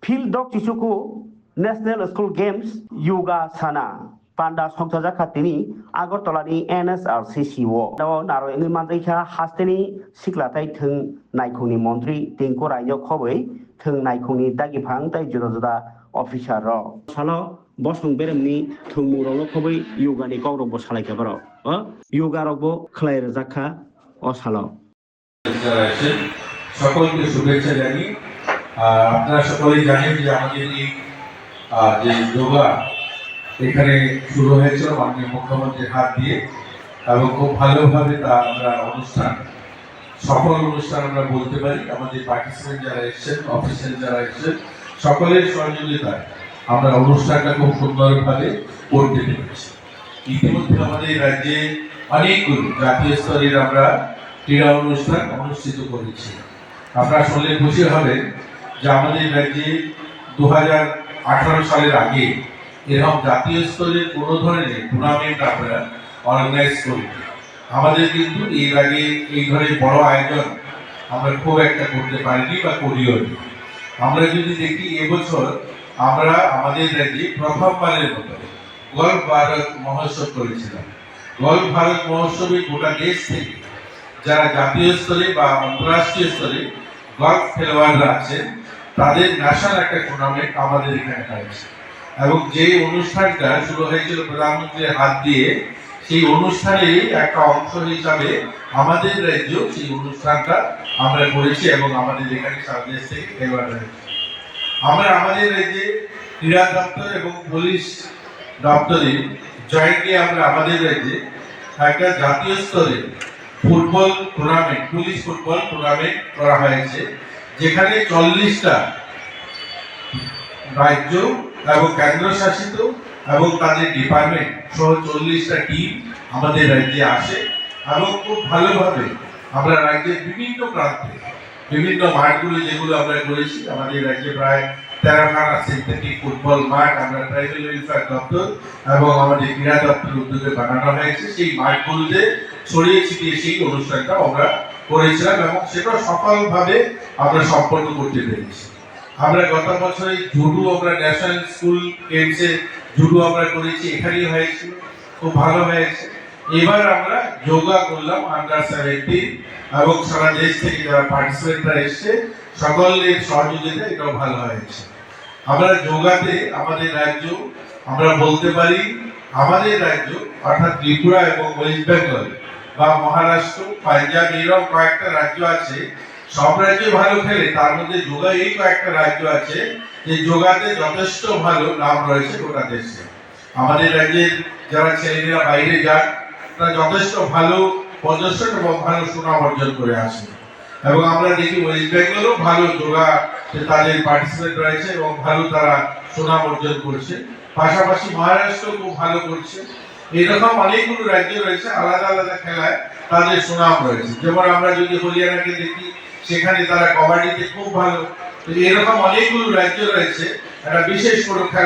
Field dog Chichuku National School Games Yoga Sana Panda Soktaja Katini Agotolani NSRCCO Dawa Naro Engi Mandrika Hasteni Siklatai Tung Naikuni Montri Tinkora Yokowe Tung Naikuni Dagipang Tai Juroda Official Ro Salo Bosung Beremni Tung Murolokowe Yoga ni Goro Bosalakabaro Yoga Robo Claire Zaka Osalo সকলকে শুভেচ্ছা জানিয়ে আপনারা সকলেই জানেন যে আমাদের এই যে যোগা এখানে শুরু হয়েছিল মাননীয় মুখ্যমন্ত্রীর হাত দিয়ে এবং খুব ভালোভাবে তা আমরা অনুষ্ঠান সফল অনুষ্ঠান আমরা বলতে পারি। আমাদের পার্টিসিপেন্ট যারা এসেছেন, অফিসিয়াল যারা এসেছেন, সকলের সহযোগিতায় আমরা অনুষ্ঠানটা খুব সুন্দরভাবে করতে পেরেছি। ইতিমধ্যে আমাদের রাজ্যে অনেকগুলো জাতীয় স্তরের আমরা ক্রীড়া অনুষ্ঠান অনুষ্ঠিত করেছি। আপনারা শুনলে খুশি হবেন যে আমাদের রাজ্যে 2018 সালের আগে এরকম জাতীয় স্তরের কোনো ধরনের টুর্নামেন্ট আমরা অর্গানাইজ করি। আমাদের কিন্তু এর আগে এই ধরনের বড় আয়োজন আমরা খুব একটা করতে পারিনি বা করিও নি। আমরা যদি দেখি এবছর আমরা আমাদের রাজ্যে প্রথমবারের মতো গল্ফ ভারত মহোৎসব করেছিলাম। গল্ফ ভারত মহোৎসবে গোটা দেশ থেকে যারা জাতীয় স্তরে বা আন্তর্জাতিক স্তরে গল্ফ খেলোয়াড়রা আছেন তাদের ন্যাশনাল একটা টুর্নামেন্ট আমাদের এখানে হয়েছে এবং যে অনুষ্ঠানটা শুরু হয়েছিল প্রধানমন্ত্রীর হাত দিয়ে, সেই অনুষ্ঠানের একটা অংশ হিসাবে আমাদের রাজ্য সেই অনুষ্ঠানটা আমরা করেছি এবং আমাদের এখানে সারা দেশ থেকে খেলোয়াড় রয়েছে। আমরা আমাদের রাজ্যে ক্রীড়া দপ্তর এবং পুলিশ দপ্তরে জয়েন্টলি আমরা আমাদের রাজ্যে একটা জাতীয় স্তরে football tournament, police football tournament করা হয়েছে, যেখানে 40টা রাজ্য এবং কেন্দ্রশাসিত এবং তাদের ডিপার্টমেন্ট সহ 40টা টিম আমাদের রাজ্যে আসে এবং খুব ভালোভাবে আমরা রাজ্যের বিভিন্ন প্রান্তে বিভিন্ন মাঠগুলো যেগুলো আমরা করেছি, আমাদের রাজ্যে প্রায় 13খানা সিনথেটিক ফুটবল মাঠ আমরা ট্রাইবাল ওয়েলফেয়ার দপ্তর এবং আমাদের ক্রীড়া দপ্তর উদ্যোগে বানানো হয়েছে। সেই মাঠগুলোতে ছড়িয়ে ছিটিয়ে সেই অনুষ্ঠানটা আমরা করেছিলাম এবং সেটা সফলভাবে আমরা সম্পন্ন করতে পেরেছি। আমরা গত বছরে জুডো আমরা ন্যাশনাল স্কুল গেমসে জুডো আমরা করেছি, এখানেই হয়েছিল, খুব ভালো হয়েছে। এবার আমরা যোগা করলাম আন্ডার 17 এবং সারা দেশ থেকে যারা পার্টিসিপেন্টরা এসছে সকলের সহযোগিতা এটাও ভালো হয়েছে। আমরা যোগাতে আমাদের রাজ্য আমরা বলতে পারি আমাদের রাজ্য অর্থাৎ ত্রিপুরা এবং ওয়েস্ট বেঙ্গল বা মহারাষ্ট্র, পাঞ্জাব এরকম কয়েকটা রাজ্য আছে, সব রাজ্য ভালো খেলে, তার মধ্যে যোগা এই কয়েকটা রাজ্য আছে যে যোগাতে যথেষ্ট ভালো নাম রয়েছে গোটা দেশে। আমাদের রাজ্যের যারা ছেলেমেয়েরা বাইরে যান তারা যথেষ্ট ভালো প্রদর্শন এবং ভালো সুনাম অর্জন করে আসে এবং আমরা দেখি ওয়েস্ট বেঙ্গলও ভালো যোগা তাদের পার্টিসিপেন্ট রয়েছে এবং ভালো তারা সুনাম অর্জন করছে। পাশাপাশি মহারাষ্ট্র খুব ভালো করছে। এরকম অনেকগুলো রাজ্য রয়েছে আলাদা আলাদা খেলায় তাদের সুনাম রয়েছে। যেমন আমরা যদি হরিয়ানাকে দেখি, সেখানে তারা কবাডিতে খুব ভালো। এরকম অনেকগুলো রাজ্য রয়েছে, একটা বিশেষ কোনো খেলা